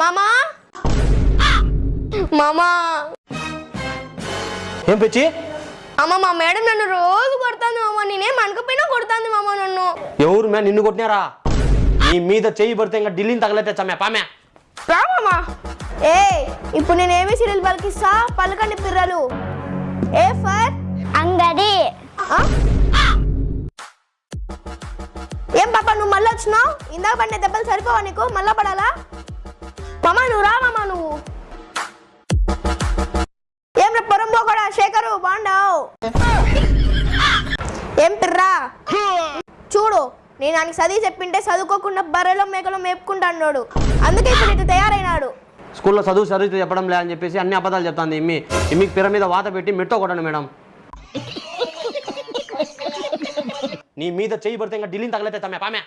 మామా మామా ఏం పిచ్చి? అమ్మ మా మేడం నన్ను రోజు కొడుతుంది మామ. నేనేం అనకపోయినా కొడుతుంది మామ నన్ను. ఎవరు మే నిన్ను కొట్టినారా? నీ మీద చెయ్యి పడితే ఇంకా ఢిల్లీని తగలైతే చమ్మే పామే. రామా ఏ ఇప్పుడు నేను ఏమి సీరియల్ పలికిస్తా, పలకండి పిర్రలు. ఏ ఫర్ అంగడి. ఏం పాప నువ్వు మళ్ళీ వచ్చినావు? ఇందాక పడిన దెబ్బలు సరిపోవా నీకు? మళ్ళా పడాలా? మామ నువ్వు రా మామ. నువ్వు ఏం రా పొరంబో కూడా శేఖరు బాగుండావు? ఏం పిర్రా చూడు, నేను ఆయనకి చదివి చెప్పింటే చదువుకోకుండా బర్రెలో మేకలో మేపుకుంటా అన్నాడు. అందుకే ఇప్పుడు ఇటు తయారైనాడు. స్కూల్లో చదువు చెప్పడం లే అని చెప్పేసి అన్ని అబద్ధాలు చెప్తాంది ఇమ్మికి పిర మీద వాత పెట్టి మెట్టో కొట్టండి మేడం. నీ మీద చెయ్యి పడితే ఇంకా ఢిల్లీని తగలైతే చమ్మే పామే.